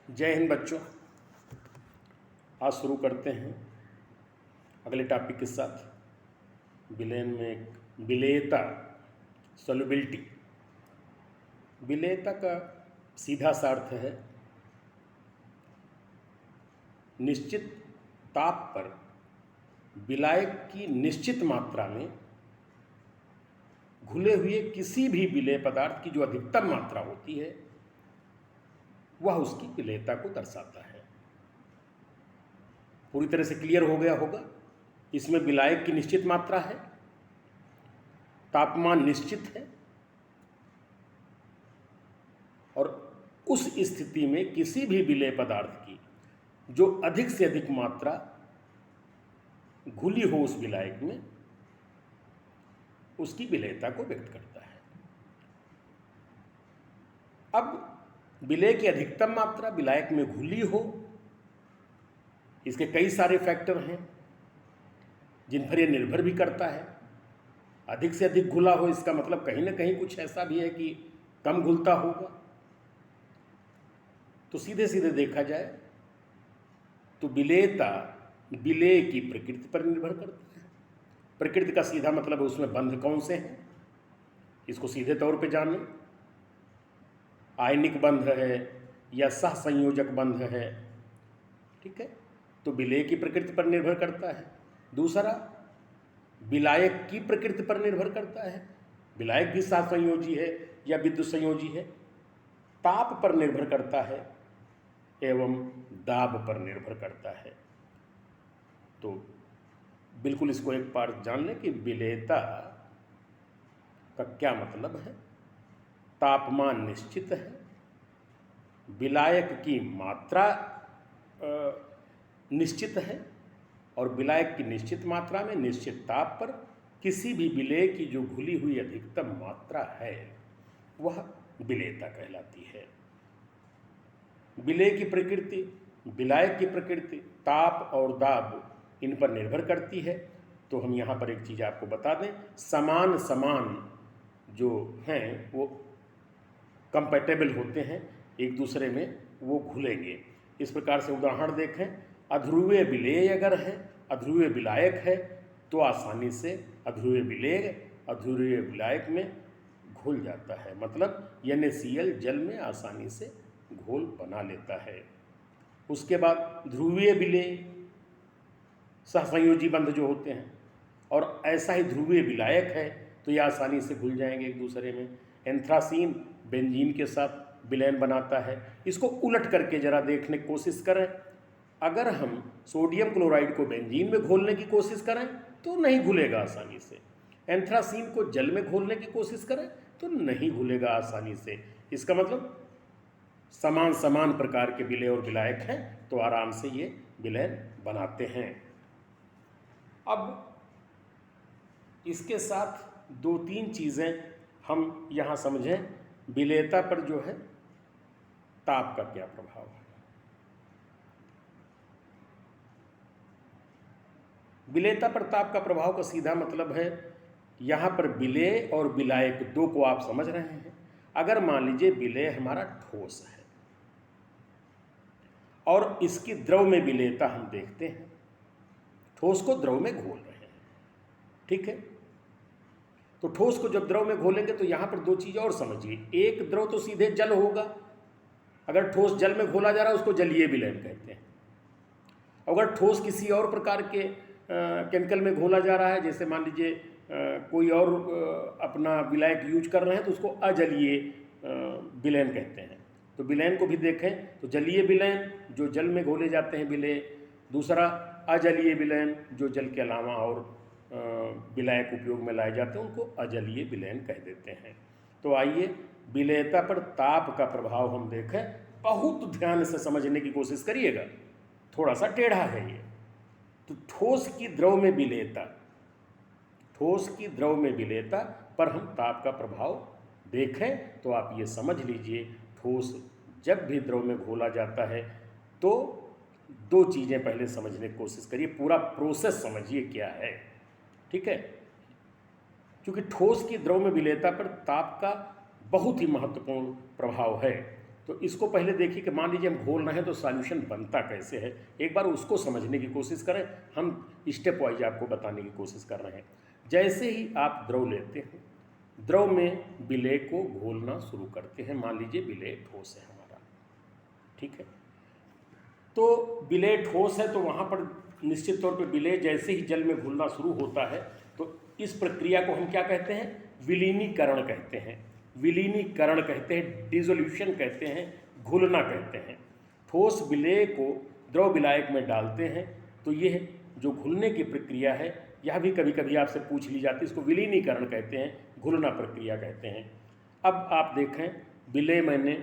जय हिंद बच्चों। आज शुरू करते हैं अगले टॉपिक के साथ। विलेन में विलेयता, सॉल्युबिलिटी। विलेयता का सीधा सा अर्थ है निश्चित ताप पर विलायक की निश्चित मात्रा में घुले हुए किसी भी विलेय पदार्थ की जो अधिकतम मात्रा होती है वह उसकी विलेयता को दर्शाता है। पूरी तरह से क्लियर हो गया होगा। इसमें विलायक की निश्चित मात्रा है, तापमान निश्चित है और उस स्थिति में किसी भी विलेय पदार्थ की जो अधिक से अधिक मात्रा घुली हो उस विलायक में, उसकी विलेयता को व्यक्त करता है। अब विलेय की अधिकतम मात्रा विलायक में घुली हो, इसके कई सारे फैक्टर हैं जिन पर यह निर्भर भी करता है। अधिक से अधिक घुला हो इसका मतलब कहीं ना कहीं कुछ ऐसा भी है कि कम घुलता होगा। तो सीधे सीधे देखा जाए तो विलेयता विलेय की प्रकृति पर निर्भर करती है। प्रकृति का सीधा मतलब है उसमें बंध कौन से हैं, इसको सीधे तौर पे जानें। आयनिक बंध है या सहसंयोजक बंध है, ठीक है, तो विलेय की प्रकृति पर निर्भर करता है। दूसरा, विलायक की प्रकृति पर निर्भर करता है। विलायक भी सहसंयोजी है या विद्युत संयोजी है। ताप पर निर्भर करता है एवं दाब पर निर्भर करता है। तो बिल्कुल इसको एक बार जान लें कि विलेयता का क्या मतलब है। तापमान निश्चित है, विलायक की मात्रा निश्चित है और विलायक की निश्चित मात्रा में निश्चित ताप पर किसी भी विलेय की जो घुली हुई अधिकतम मात्रा है वह विलेयता कहलाती है। विलेय की प्रकृति, विलायक की प्रकृति, ताप और दाब इन पर निर्भर करती है। तो हम यहाँ पर एक चीज़ आपको बता दें, समान समान जो हैं वो कंपैटिबल होते हैं, एक दूसरे में वो घुलेंगे। इस प्रकार से उदाहरण देखें, अध्रुवीय विलेय अगर है, अध्रुवीय विलायक है तो आसानी से अध्रुवीय विलेय अध्रुवीय विलायक में घुल जाता है। मतलब NaCl जल में आसानी से घोल बना लेता है। उसके बाद ध्रुवीय विलेय सहसंयोजी बंध जो होते हैं और ऐसा ही ध्रुवीय विलायक है तो ये आसानी से घुल जाएंगे एक दूसरे में। एंथ्रासीन बेंजीन के साथ विलयन बनाता है। इसको उलट करके जरा देखने की कोशिश करें। अगर हम सोडियम क्लोराइड को बेंजीन में घोलने की कोशिश करें तो नहीं घुलेगा आसानी से। एंथ्रासीन को जल में घोलने की कोशिश करें तो नहीं घुलेगा आसानी से। इसका मतलब समान समान प्रकार के विलेय और विलायक हैं तो आराम से ये विलयन बनाते हैं। अब इसके साथ दो तीन चीज़ें हम यहाँ समझें। विलेयता पर जो है ताप का क्या प्रभाव है। विलेयता पर ताप का प्रभाव का सीधा मतलब है, यहाँ पर विलेय और विलायक दो को आप समझ रहे हैं। अगर मान लीजिए विलेय हमारा ठोस है और इसकी द्रव में विलेयता हम देखते हैं, ठोस को द्रव में घोल रहे हैं, ठीक है। तो ठोस को जब द्रव में घोलेंगे तो यहाँ पर दो चीज़ और समझिए। एक, द्रव तो सीधे जल होगा। अगर ठोस जल में घोला जा रहा है उसको जलीय विलयन कहते हैं। अगर ठोस किसी और प्रकार के केमिकल में घोला जा रहा है, जैसे मान लीजिए कोई और अपना विलायक यूज कर रहे हैं, तो उसको अजलीय विलयन कहते हैं। तो विलयन को भी देखें तो जलीय विलयन जो जल में घोले जाते हैं विलेय, दूसरा अजलीय विलयन जो जल के अलावा और विलायक उपयोग में लाए जाते हैं उनको अजलीय विलयन कह देते हैं। तो आइए विलेयता पर ताप का प्रभाव हम देखें। बहुत ध्यान से समझने की कोशिश करिएगा, थोड़ा सा टेढ़ा है ये। तो ठोस की द्रव में विलेयता, ठोस की द्रव में विलेयता पर हम ताप का प्रभाव देखें तो आप ये समझ लीजिए, ठोस जब भी द्रव में घोला जाता है तो दो चीज़ें पहले समझने की कोशिश करिए, पूरा प्रोसेस समझिए क्या है, ठीक है। क्योंकि ठोस की द्रव में विलेयता पर ताप का बहुत ही महत्वपूर्ण प्रभाव है। तो इसको पहले देखिए कि मान लीजिए हम घोल रहे हैं तो सॉल्यूशन बनता कैसे है, एक बार उसको समझने की कोशिश करें। हम स्टेप वाइज आपको बताने की कोशिश कर रहे हैं। जैसे ही आप द्रव लेते हैं, द्रव में विलेय को घोलना शुरू करते हैं। मान लीजिए विलेय ठोस है हमारा, ठीक है। तो विलेय ठोस है तो वहाँ पर निश्चित तौर पे विलेय जैसे ही जल में घुलना शुरू होता है तो इस प्रक्रिया को हम क्या कहते हैं, विलीनीकरण कहते हैं। विलीनीकरण कहते हैं, डिसोल्यूशन कहते हैं, घुलना कहते हैं। ठोस विलेय को द्रव विलायक में डालते हैं तो यह जो घुलने की प्रक्रिया है, यह भी कभी कभी आपसे पूछ ली जाती है। इसको विलीनीकरण कहते हैं, घुलना प्रक्रिया कहते हैं। अब आप देखें, विलेय मैंने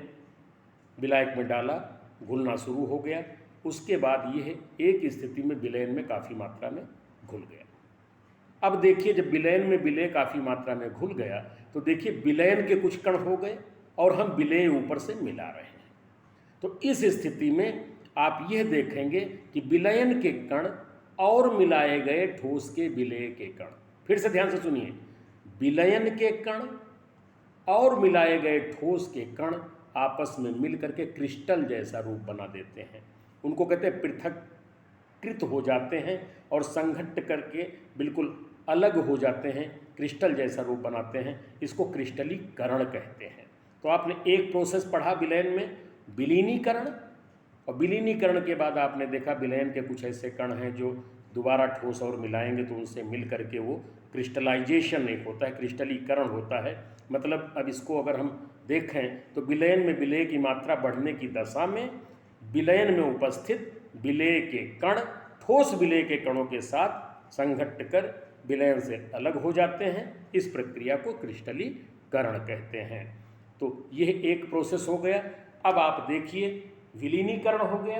विलायक में डाला, घुलना शुरू हो गया। उसके बाद यह एक स्थिति में विलयन में काफ़ी मात्रा में घुल गया। अब देखिए, जब विलयन में विलेय काफ़ी मात्रा में घुल गया तो देखिए विलयन के कुछ कण हो गए और हम विलेय ऊपर से मिला रहे हैं। तो इस स्थिति में आप यह देखेंगे कि विलयन के कण और मिलाए गए ठोस के विलेय के कण, फिर से ध्यान से सुनिए, विलयन के कण और मिलाए गए ठोस के कण आपस में मिलकर के क्रिस्टल जैसा रूप बना देते हैं। उनको कहते हैं पृथक्कृत हो जाते हैं और संघट्ट करके बिल्कुल अलग हो जाते हैं, क्रिस्टल जैसा रूप बनाते हैं। इसको क्रिस्टलीकरण कहते हैं। तो आपने एक प्रोसेस पढ़ा विलयन में, विलीनीकरण, और विलीनीकरण के बाद आपने देखा विलयन के कुछ ऐसे कण हैं जो दोबारा ठोस और मिलाएंगे तो उनसे मिल करके वो क्रिस्टलाइजेशन एक होता है, क्रिस्टलीकरण होता है। मतलब अब इसको अगर हम देखें तो विलयन में विलेय की मात्रा बढ़ने की दशा में विलयन में उपस्थित विलेय के कण ठोस विलेय के कणों के साथ संघट्ट कर विलयन से अलग हो जाते हैं। इस प्रक्रिया को क्रिस्टलीकरण कहते हैं। तो यह एक प्रोसेस हो गया। अब आप देखिए, विलीनीकरण हो गया,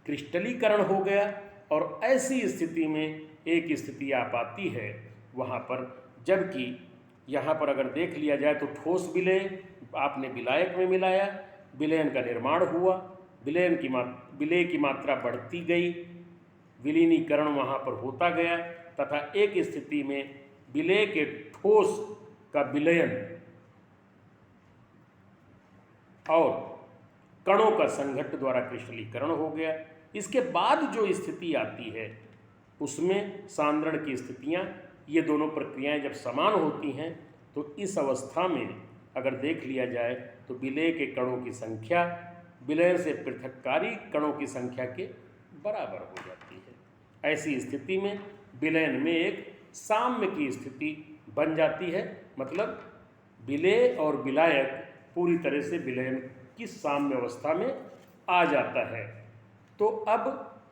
क्रिस्टलीकरण हो गया, और ऐसी स्थिति में एक स्थिति आप आती है वहाँ पर, जबकि यहाँ पर अगर देख लिया जाए तो ठोस विलेय आपने विलायक में मिलाया, विलयन का निर्माण हुआ, विलेय की मात्रा बढ़ती गई, विलीनीकरण वहाँ पर होता गया, तथा एक स्थिति में विलेय के ठोस का विलयन और कणों का संघट्ट द्वारा क्रिस्टलीकरण हो गया। इसके बाद जो स्थिति आती है उसमें सांद्रण की स्थितियां, ये दोनों प्रक्रियाएं जब समान होती हैं तो इस अवस्था में अगर देख लिया जाए तो विलेय के कणों की संख्या विलयन से पृथककारी कणों की संख्या के बराबर हो जाती है। ऐसी स्थिति में विलयन में एक साम्य की स्थिति बन जाती है। मतलब विलेय और विलायक पूरी तरह से विलयन की साम्य अवस्था में आ जाता है। तो अब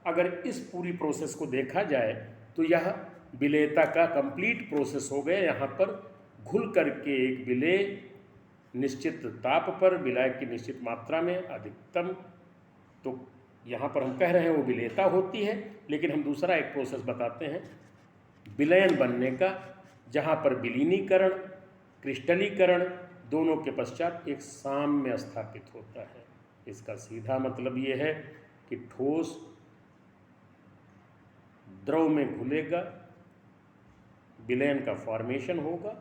अगर इस पूरी प्रोसेस को देखा जाए तो यह विलेयता का कंप्लीट प्रोसेस हो गया। यहाँ पर घुल करके एक विलेय निश्चित ताप पर विलायक की निश्चित मात्रा में अधिकतम, तो यहाँ पर हम कह रहे हैं वो विलेयता होती है। लेकिन हम दूसरा एक प्रोसेस बताते हैं विलयन बनने का, जहाँ पर विलीनीकरण क्रिस्टलीकरण दोनों के पश्चात एक साम्य स्थापित होता है। इसका सीधा मतलब ये है कि ठोस द्रव में घुलेगा, विलयन का फॉर्मेशन होगा,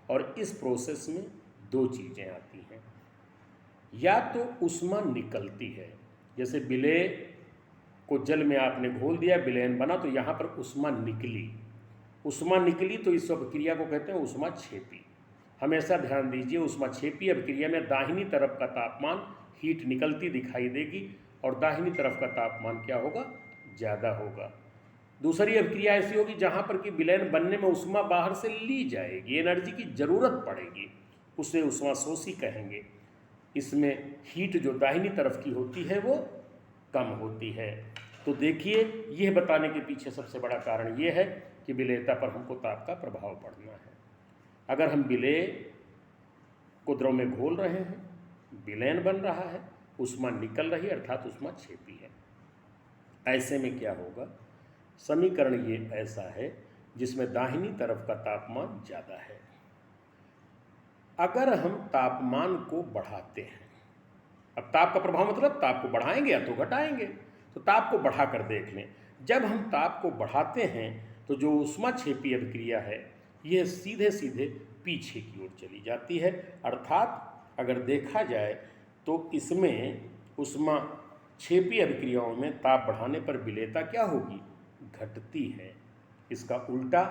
और इस प्रोसेस में दो चीज़ें आती हैं। या तो ऊष्मा निकलती है, जैसे विलेय को जल में आपने घोल दिया, विलयन बना, तो यहाँ पर ऊष्मा निकली। ऊष्मा निकली तो इस अभिक्रिया को कहते हैं ऊष्माक्षेपी। हमेशा ध्यान दीजिए, ऊष्माक्षेपी अभिक्रिया में दाहिनी तरफ का तापमान हीट निकलती दिखाई देगी और दाहिनी तरफ का तापमान क्या होगा, ज़्यादा होगा। दूसरी अभिक्रिया ऐसी होगी जहाँ पर कि विलयन बनने में ऊष्मा बाहर से ली जाएगी, एनर्जी की ज़रूरत पड़ेगी, उसे ऊष्माशोषी कहेंगे। इसमें हीट जो दाहिनी तरफ की होती है वो कम होती है। तो देखिए, यह बताने के पीछे सबसे बड़ा कारण ये है कि विलेयता पर हमको ताप का प्रभाव पड़ना है। अगर हम विलेय को द्रव में घोल रहे हैं, विलयन बन रहा है, ऊष्मा निकल रही है, अर्थात ऊष्माक्षेपी है। ऐसे में क्या होगा, समीकरण ये ऐसा है जिसमें दाहिनी तरफ का तापमान ज़्यादा है। अगर हम तापमान को बढ़ाते हैं, अब ताप का प्रभाव मतलब ताप को बढ़ाएंगे या तो घटाएंगे, तो ताप को बढ़ा कर देख लें। जब हम ताप को बढ़ाते हैं तो जो ऊष्माक्षेपी अभिक्रिया है यह सीधे सीधे पीछे की ओर चली जाती है। अर्थात अगर देखा जाए तो इसमें ऊष्माक्षेपी अभिक्रियाओं में ताप बढ़ाने पर विलेयता क्या होगी? घटती है। इसका उल्टा,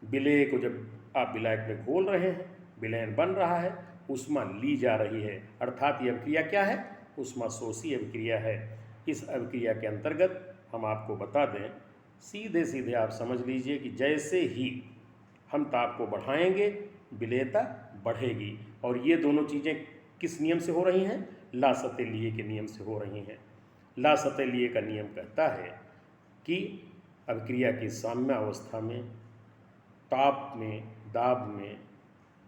विलेय को जब आप विलायक में घोल रहे हैं, विलयन बन रहा है, ऊष्मा ली जा रही है, अर्थात यह अभिक्रिया क्या है? ऊष्मा शोषी अभिक्रिया है। इस अभिक्रिया के अंतर्गत हम आपको बता दें, सीधे सीधे आप समझ लीजिए कि जैसे ही हम ताप को बढ़ाएंगे विलेयता बढ़ेगी। और ये दोनों चीज़ें किस नियम से हो रही हैं? ला-सतै-लिये के नियम से हो रही हैं। ला-सतै-लिये का नियम कहता है कि अभिक्रिया की साम्य अवस्था में ताप में, दाब में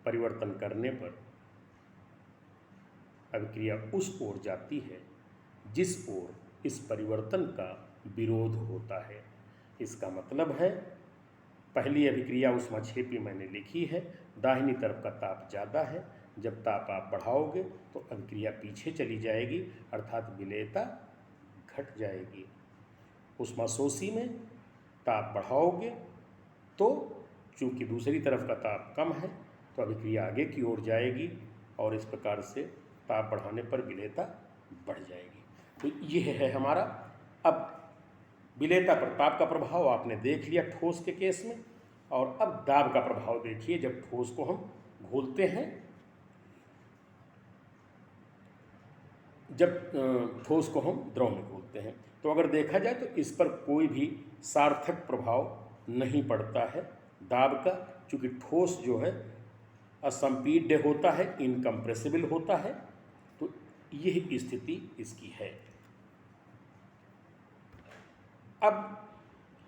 परिवर्तन करने पर अभिक्रिया उस ओर जाती है जिस ओर इस परिवर्तन का विरोध होता है। इसका मतलब है, पहली अभिक्रिया ऊष्माक्षेपी मैंने लिखी है, दाहिनी तरफ का ताप ज़्यादा है, जब ताप आप बढ़ाओगे तो अभिक्रिया पीछे चली जाएगी, अर्थात विलेयता घट जाएगी। ऊष्माशोषी में ताप बढ़ाओगे तो चूँकि दूसरी तरफ का ताप कम है तो अभिक्रिया आगे की ओर जाएगी और इस प्रकार से ताप बढ़ाने पर विलेयता बढ़ जाएगी। तो यह है हमारा। अब विलेयता पर ताप का प्रभाव आपने देख लिया ठोस के केस में, और अब दाब का प्रभाव देखिए जब ठोस को हम घोलते हैं। जब ठोस को हम द्रव में घोलते हैं तो अगर देखा जाए तो इस पर कोई भी सार्थक प्रभाव नहीं पड़ता है दाब का, चूँकि ठोस जो है असंपीड्य होता है, इनकम्प्रेसिबल होता है। तो यह स्थिति इसकी है। अब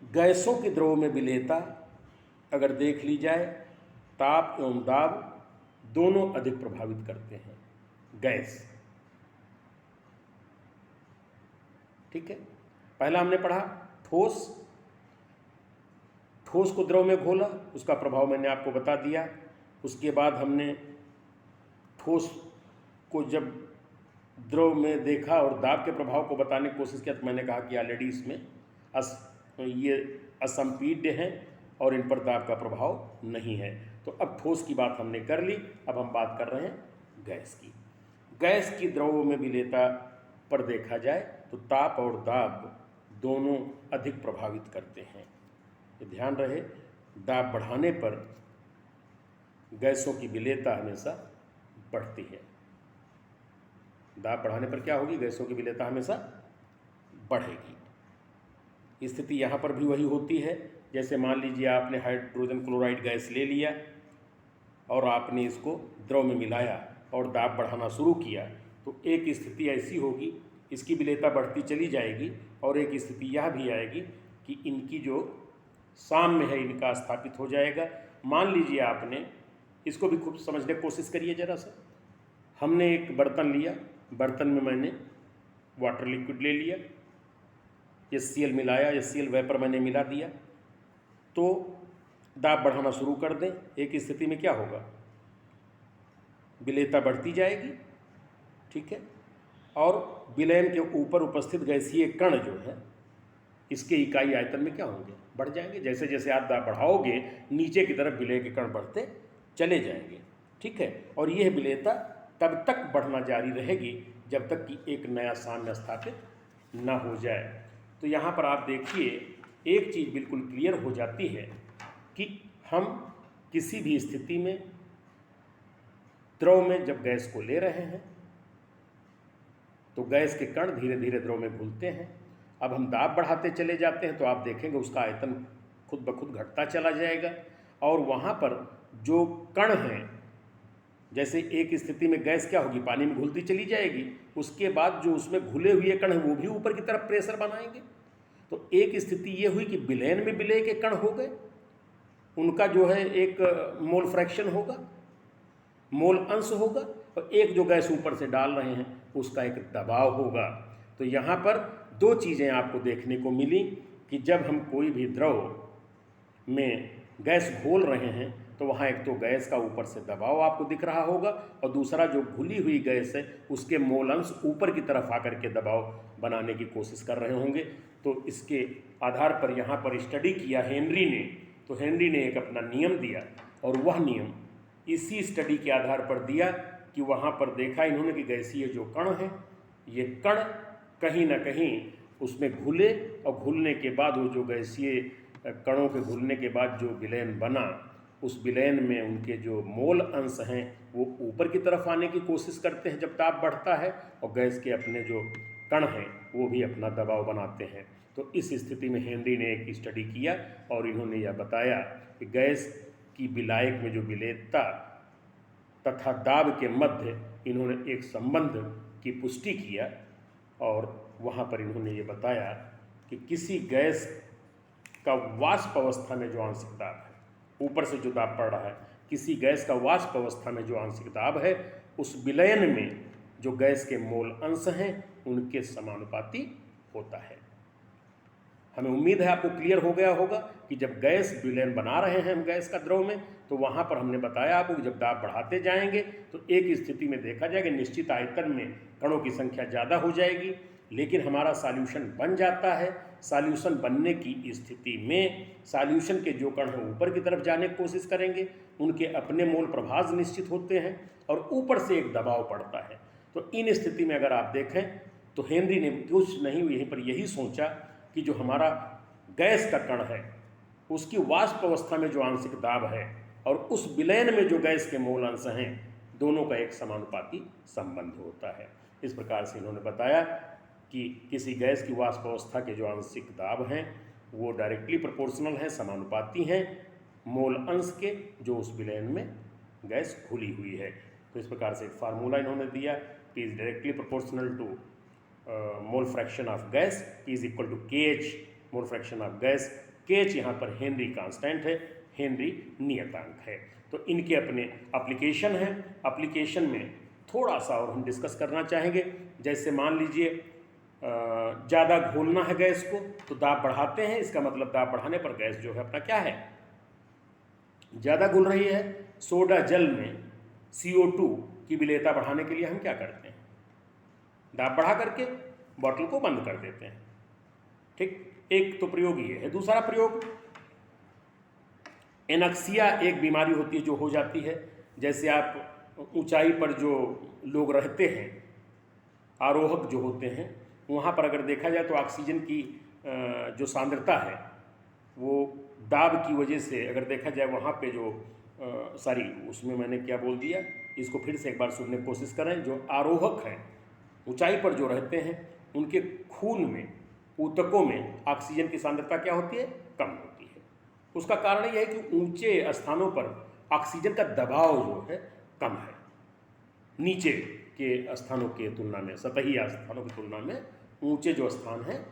गैसों के द्रव में विलेयता अगर देख ली जाए, ताप एवं दाब दोनों अधिक प्रभावित करते हैं गैस। ठीक है, पहला हमने पढ़ा ठोस, ठोस को द्रव में घोला, उसका प्रभाव मैंने आपको बता दिया। उसके बाद हमने ठोस को जब द्रव में देखा और दाब के प्रभाव को बताने की कोशिश किया तो मैंने कहा कि ऑलरेडी इसमें ये असंपीड्य हैं और इन पर दाब का प्रभाव नहीं है। तो अब ठोस की बात हमने कर ली, अब हम बात कर रहे हैं गैस की। गैस की द्रवों में विलेयता पर देखा जाए तो ताप और दाब दोनों अधिक प्रभावित करते हैं। ध्यान रहे, दाब बढ़ाने पर गैसों की विलेयता हमेशा बढ़ती है। दाब बढ़ाने पर क्या होगी? गैसों की विलेयता हमेशा बढ़ेगी। स्थिति यहाँ पर भी वही होती है। जैसे मान लीजिए आपने हाइड्रोजन क्लोराइड गैस ले लिया और आपने इसको द्रव में मिलाया और दाब बढ़ाना शुरू किया, तो एक स्थिति ऐसी होगी, इसकी विलेयता बढ़ती चली जाएगी, और एक स्थिति यह भी आएगी कि इनकी जो साम्य है इनका स्थापित हो जाएगा। मान लीजिए आपने, इसको भी खूब समझने की कोशिश करिए ज़रा सा। हमने एक बर्तन लिया, बर्तन में मैंने वाटर लिक्विड ले लिया, HCl मिलाया, HCl वेपर मैंने मिला दिया, तो दाब बढ़ाना शुरू कर दें। एक स्थिति में क्या होगा? विलेयता बढ़ती जाएगी। ठीक है, और विलयन के ऊपर उपस्थित गैसीय कण जो है इसके इकाई आयतन में क्या होंगे? बढ़ जाएंगे। जैसे जैसे आप दाब बढ़ाओगे नीचे की तरफ विलेय के कण बढ़ते चले जाएंगे। ठीक है, और यह विलेयता तब तक बढ़ना जारी रहेगी जब तक कि एक नया साम्य स्थापित न हो जाए। तो यहाँ पर आप देखिए एक चीज़ बिल्कुल क्लियर हो जाती है कि हम किसी भी स्थिति में द्रव में जब गैस को ले रहे हैं तो गैस के कण धीरे धीरे द्रव में घुलते हैं। अब हम दाब बढ़ाते चले जाते हैं तो आप देखेंगे उसका आयतन खुद ब खुद घटता चला जाएगा, और वहाँ पर जो कण हैं, जैसे एक स्थिति में गैस क्या होगी? पानी में घुलती चली जाएगी, उसके बाद जो उसमें घुले हुए कण हैं वो भी ऊपर की तरफ प्रेशर बनाएंगे। तो एक स्थिति ये हुई कि विलयन में विलेय के कण हो गए, उनका जो है एक मोल फ्रैक्शन होगा, मोल अंश होगा, और एक जो गैस ऊपर से डाल रहे हैं उसका एक दबाव होगा। तो यहाँ पर दो चीज़ें आपको देखने को मिली कि जब हम कोई भी द्रव में गैस घोल रहे हैं तो वहाँ एक तो गैस का ऊपर से दबाव आपको दिख रहा होगा, और दूसरा जो घुली हुई गैस है उसके मोल अंश ऊपर की तरफ आकर के दबाव बनाने की कोशिश कर रहे होंगे। तो इसके आधार पर यहाँ पर स्टडी किया हेनरी ने, तो हेनरी ने एक अपना नियम दिया, और वह नियम इसी स्टडी के आधार पर दिया कि वहाँ पर देखा इन्होंने कि गैसीय जो कण हैं, ये कण कहीं ना कहीं उसमें घुले, और घुलने के बाद वो जो गैसीय कणों के घुलने के बाद जो विलयन बना, उस विलयन में उनके जो मोल अंश हैं वो ऊपर की तरफ आने की कोशिश करते हैं जब ताप बढ़ता है, और गैस के अपने जो कण हैं वो भी अपना दबाव बनाते हैं। तो इस स्थिति में हेनरी ने एक स्टडी किया और इन्होंने यह बताया कि गैस की विलायक में जो विलेयता तथा दाब के मध्य इन्होंने एक संबंध की पुष्टि किया, और वहाँ पर इन्होंने ये बताया कि किसी गैस का वाष्प अवस्था में जो आंशिक दाब है, ऊपर से जो दाब पड़ रहा है, किसी गैस का वाष्प अवस्था में जो आंशिक दाब है, उस विलयन में जो गैस के मोल अंश हैं उनके समानुपाती होता है। हमें उम्मीद है आपको क्लियर हो गया होगा कि जब गैस विलयन बना रहे हैं हम गैस का द्रव में, तो वहाँ पर हमने बताया आपको कि जब दाब बढ़ाते जाएंगे तो एक स्थिति में देखा जाएगा निश्चित आयतन में कणों की संख्या ज़्यादा हो जाएगी, लेकिन हमारा सॉल्यूशन बन जाता है। सॉल्यूशन बनने की स्थिति में सॉल्यूशन के जो कण हैं ऊपर की तरफ जाने की कोशिश करेंगे, उनके अपने मोल प्रभाज निश्चित होते हैं और ऊपर से एक दबाव पड़ता है। तो इन स्थिति में अगर आप देखें तो हेनरी ने कुछ नहीं यहीं पर यही सोचा कि जो हमारा गैस का कण है उसकी वाष्प अवस्था में जो आंशिक दाब है और उस विलयन में जो गैस के मोल अंश हैं, दोनों का एक समानुपाती संबंध होता है। इस प्रकार से इन्होंने बताया कि किसी गैस की वाष्प अवस्था के जो आंशिक दाब हैं वो डायरेक्टली प्रोपोर्शनल हैं, समानुपाती हैं मोल अंश के जो उस विलयन में गैस घुली हुई है। तो इस प्रकार से एक फार्मूला इन्होंने दिया कि is directly proportional to mole fraction of gas is equal to KH mole fraction of gas. KH यहाँ पर हेनरी कांस्टेंट है, हेनरी नियतांक है। तो इनके अपने एप्लीकेशन हैं। एप्लीकेशन में थोड़ा सा और हम डिस्कस करना चाहेंगे। जैसे मान लीजिए ज़्यादा घोलना है गैस को तो दाब बढ़ाते हैं, इसका मतलब दाब बढ़ाने पर गैस जो है अपना क्या है, ज़्यादा घुल रही है। सोडा जल में CO2 की विलेयता बढ़ाने के लिए हम क्या करते हैं, दाब बढ़ा करके बॉटल को बंद कर देते हैं। ठीक, एक तो प्रयोग ये है। दूसरा प्रयोग एनक्सिया एक बीमारी होती है जो हो जाती है। जैसे आप ऊंचाई पर जो लोग रहते हैं, आरोहक जो होते हैं, वहाँ पर अगर देखा जाए तो ऑक्सीजन की जो सांद्रता है वो दाब की वजह से अगर देखा जाए वहाँ पे जो सॉरी उसमें मैंने क्या बोल दिया, इसको फिर से एक बार सुनने की कोशिश करें। जो आरोहक हैं, ऊंचाई पर जो रहते हैं, उनके खून में, ऊतकों में ऑक्सीजन की सांद्रता क्या होती है, कम होती है। उसका कारण यह है कि ऊंचे स्थानों पर ऑक्सीजन का दबाव जो है कम है, नीचे के स्थानों के तुलना में, सतही स्थानों की तुलना में ऊंचे जो स्थान हैं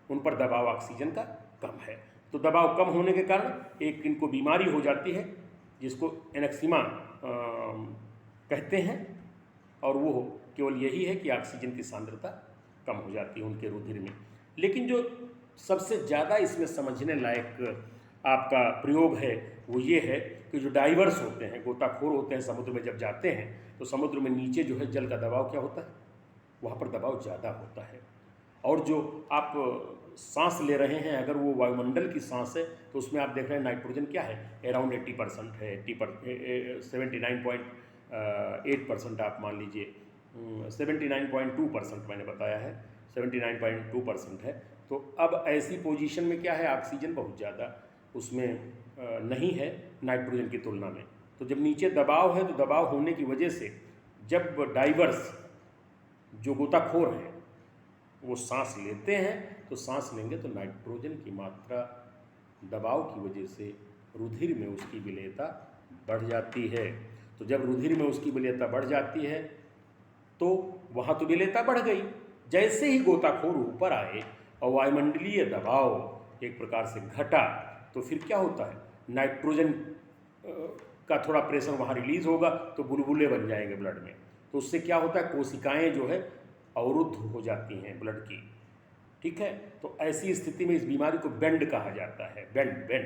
उन पर दबाव ऑक्सीजन का कम है। तो दबाव कम होने के कारण एक इनको बीमारी हो जाती है जिसको एनेक्सिमा कहते हैं, और वो केवल यही है कि ऑक्सीजन की सांद्रता कम हो जाती है उनके रुधिर में। लेकिन जो सबसे ज़्यादा इसमें समझने लायक आपका प्रयोग है वो ये है कि जो डाइवर्स होते हैं, गोताखोर होते हैं, समुद्र में जब जाते हैं तो समुद्र में नीचे जो है जल का दबाव क्या होता है, वहाँ पर दबाव ज़्यादा होता है। और जो आप सांस ले रहे हैं, अगर वो वायुमंडल की सांस है तो उसमें आप देख रहे हैं नाइट्रोजन क्या है, अराउंड 80% है, 79.8% आप मान लीजिए, 79.2% मैंने बताया है, 79.2% है। तो अब ऐसी पोजीशन में क्या है, ऑक्सीजन बहुत ज़्यादा उसमें नहीं है नाइट्रोजन की तुलना में। तो जब नीचे दबाव है तो दबाव होने की वजह से जब डाइवर्स जो गोताखोर हैं वो सांस लेते हैं तो सांस लेंगे तो नाइट्रोजन की मात्रा दबाव की वजह से रुधिर में उसकी विलेयता बढ़ जाती है। तो जब रुधिर में उसकी विलेयता बढ़ जाती है तो वहाँ तो विलेयता बढ़ गई। जैसे ही गोताखोर ऊपर आए और वायुमंडलीय दबाव एक प्रकार से घटा तो फिर क्या होता है, नाइट्रोजन का थोड़ा प्रेशर वहाँ रिलीज होगा तो बुलबुले बन जाएंगे ब्लड में। तो उससे क्या होता है, कोशिकाएं जो है अवरुद्ध हो जाती हैं ब्लड की। ठीक है, तो ऐसी स्थिति में इस बीमारी को बेंड कहा जाता है, बेंड।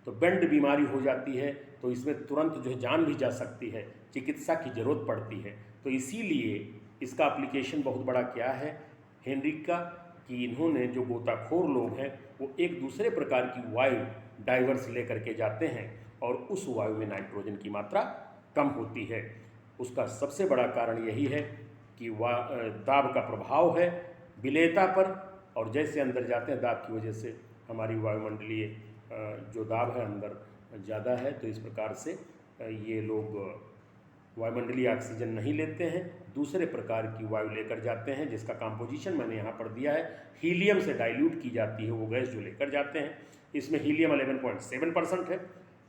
तो बेंड बीमारी हो जाती है तो इसमें तुरंत जो है जान भी जा सकती है, चिकित्सा की जरूरत पड़ती है। तो इसीलिए इसका एप्लीकेशन बहुत बड़ा क्या है हेनरिक का, कि इन्होंने जो गोताखोर लोग हैं वो एक दूसरे प्रकार की वायु डाइवर्स लेकर के जाते हैं और उस वायु में नाइट्रोजन की मात्रा कम होती है। उसका सबसे बड़ा कारण यही है कि दाब का प्रभाव है विलेयता पर, और जैसे अंदर जाते हैं दाब की वजह से हमारी वायुमंडलीय जो दाब है अंदर ज़्यादा है, तो इस प्रकार से ये लोग वायुमंडलीय ऑक्सीजन नहीं लेते हैं, दूसरे प्रकार की वायु लेकर जाते हैं, जिसका कंपोजिशन मैंने यहाँ पर दिया है। हीलियम से डाइल्यूट की जाती है वो गैस जो लेकर जाते हैं। इसमें हीलियम 11.7% है,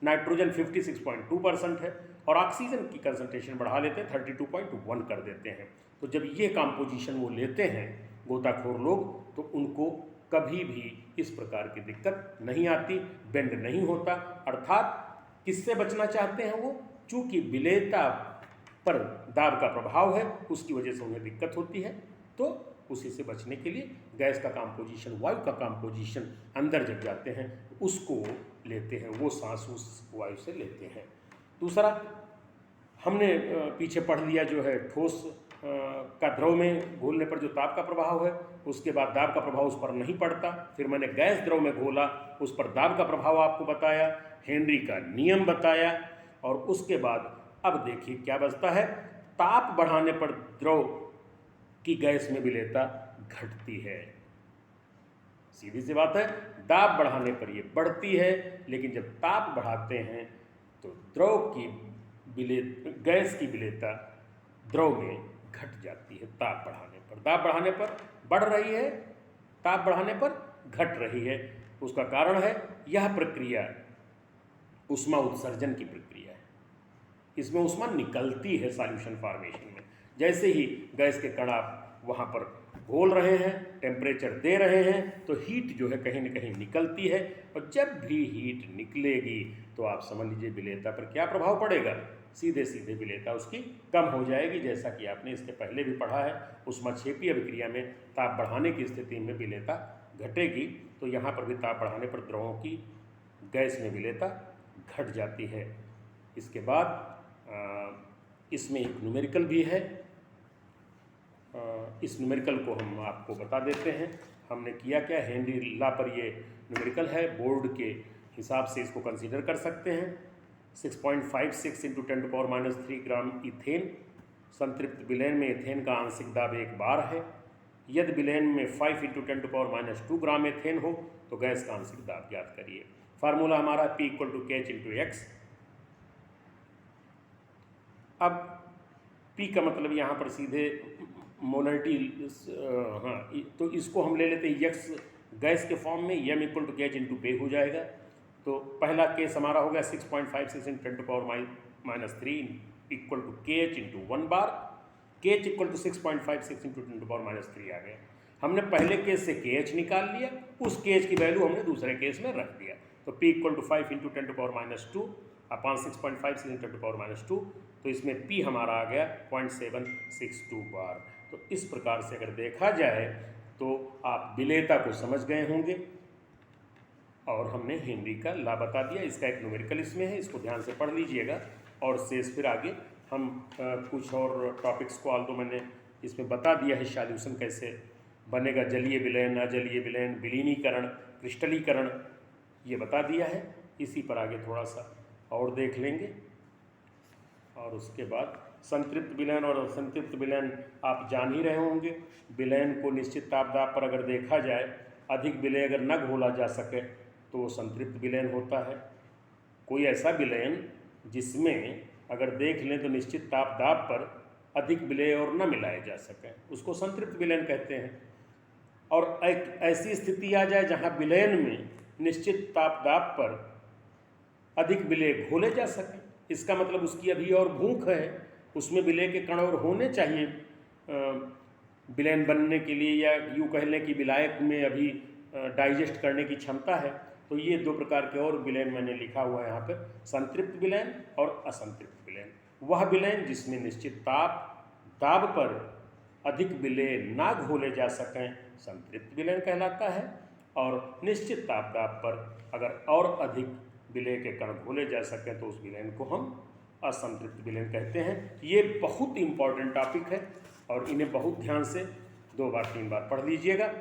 नाइट्रोजन 56.2% है, और ऑक्सीजन की कंसंट्रेशन बढ़ा लेते हैं, 32.1 कर देते हैं। तो जब ये कंपोजिशन वो लेते हैं गोताखोर लोग, तो उनको कभी भी इस प्रकार की दिक्कत नहीं आती, बेंड नहीं होता। अर्थात किससे बचना चाहते हैं वो? चूँकि विलेयता पर दाब का प्रभाव है, उसकी वजह से उन्हें दिक्कत होती है, तो उसी से बचने के लिए गैस का कंपोजिशन, वायु का कंपोजिशन अंदर जब जाते हैं उसको लेते हैं, वो सांस उस वायु से लेते हैं। दूसरा, हमने पीछे पढ़ लिया जो है ठोस का द्रव में घोलने पर जो ताप का प्रभाव है, उसके बाद दाब का प्रभाव उस पर नहीं पड़ता। फिर मैंने गैस द्रव में घोला, उस पर दाब का प्रभाव आपको बताया, हेनरी का नियम बताया, और उसके बाद अब देखिए क्या बचता है। ताप बढ़ाने पर द्रव की गैस में विलेयता घटती है। सीधी सी बात है, दाब बढ़ाने पर ये बढ़ती है, लेकिन जब ताप बढ़ाते हैं तो द्रव की गैस की विलेयता द्रव में घट जाती है। ताप बढ़ाने पर, दाब बढ़ाने पर बढ़ रही है, ताप बढ़ाने पर घट रही है। उसका कारण है यह प्रक्रिया ऊष्मा उत्सर्जन की प्रक्रिया है। इसमें ऊष्मा निकलती है सॉल्यूशन फॉर्मेशन में। जैसे ही गैस के कण आप वहाँ पर घोल रहे हैं, टेम्परेचर दे रहे हैं, तो हीट जो है कहीं न कहीं निकलती है, और जब भी हीट निकलेगी तो आप समझ लीजिए विलेयता पर क्या प्रभाव पड़ेगा। सीधे सीधे विलेयता उसकी कम हो जाएगी, जैसा कि आपने इसके पहले भी पढ़ा है। ऊष्माक्षेपीय अभिक्रिया में ताप बढ़ाने की स्थिति में विलेयता घटेगी, तो यहाँ पर भी ताप बढ़ाने पर द्रवों की गैस में विलेयता घट जाती है। इसके बाद इसमें एक न्यूमेरिकल भी है, इस न्यूमेरिकल को हम आपको बता देते हैं। हमने किया क्या, हेनरी लॉ पर ये न्यूमेरिकल है, बोर्ड के हिसाब से इसको कंसीडर कर सकते हैं। 6.56 × 10⁻³ ग्राम इथेन, संतृप्त विलयन में इथेन का आंशिक दाब 1 बार है। यदि विलयन में 5 × 10⁻² ग्राम इथेन हो तो गैस का आंशिक दाब ज्ञात करिए। फार्मूला हमारा P = KH × X। अब P का मतलब यहाँ पर सीधे मोलरिटी, हाँ, तो इसको हम ले लेते हैं X गैस के फॉर्म में, M = KH × P हो जाएगा। तो पहला केस हमारा हो गया 6.56 × 10⁻³ = KH × 1 बार। KH = 6.56 × 10⁻³ आ गया। हमने पहले केस से KH निकाल लिया, उस KH की वैल्यू हमने दूसरे केस में रख दिया। तो P = 5 × 10⁻² अपॉन 6.56 × 10⁻², तो इसमें P हमारा आ गया 0.762 बार। तो इस प्रकार से अगर देखा जाए तो आप विलेयता को समझ गए होंगे, और हमने हेनरी का लॉ बता दिया। इसका एक न्यूमेरिकल इसमें है, इसको ध्यान से पढ़ लीजिएगा, और शेष फिर आगे हम कुछ और टॉपिक्स को आल्दो मैंने इसमें बता दिया है, सॉल्यूशन कैसे बनेगा, जलीय विलयन, अजलीय विलयन, विलीनीकरण, क्रिस्टलीकरण, ये बता दिया है। इसी पर आगे थोड़ा सा और देख लेंगे, और उसके बाद संतृप्त विलयन और असंतृप्त विलयन आप जान ही रहे होंगे। विलयन को निश्चित ताप दाब पर अगर देखा जाए, अधिक विलय अगर न घोला जा सके तो वो संतृप्त विलयन होता है। कोई ऐसा विलयन जिसमें अगर देख लें तो निश्चित ताप दाब पर अधिक विलय और न मिलाए जा सके, उसको संतृप्त विलयन कहते हैं। और एक ऐसी स्थिति आ जाए जहाँ विलयन में निश्चित ताप दाब पर अधिक विलय घोले जा सके, इसका मतलब उसकी अभी और भूख है, उसमें विलय के कण और होने चाहिए विलयन बनने के लिए, या यूँ कह लें कि विलायक में अभी डाइजेस्ट करने की क्षमता है। तो ये दो प्रकार के और विलयन मैंने लिखा हुआ है यहाँ पर, संतृप्त विलयन और असंतृप्त विलयन। वह विलयन जिसमें निश्चित ताप दाब पर अधिक विलय ना घोले जा सकें संतृप्त विलयन कहलाता है, और निश्चित ताप दाब पर अगर और अधिक विलय के कण घोले जा सकें तो उस विलयन को हम असंतृप्त विलयन कहते हैं। ये बहुत इंपॉर्टेंट टॉपिक है, और इन्हें बहुत ध्यान से 2 बार 3 बार पढ़ लीजिएगा,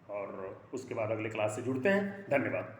और उसके बाद अगले क्लास से जुड़ते हैं। धन्यवाद।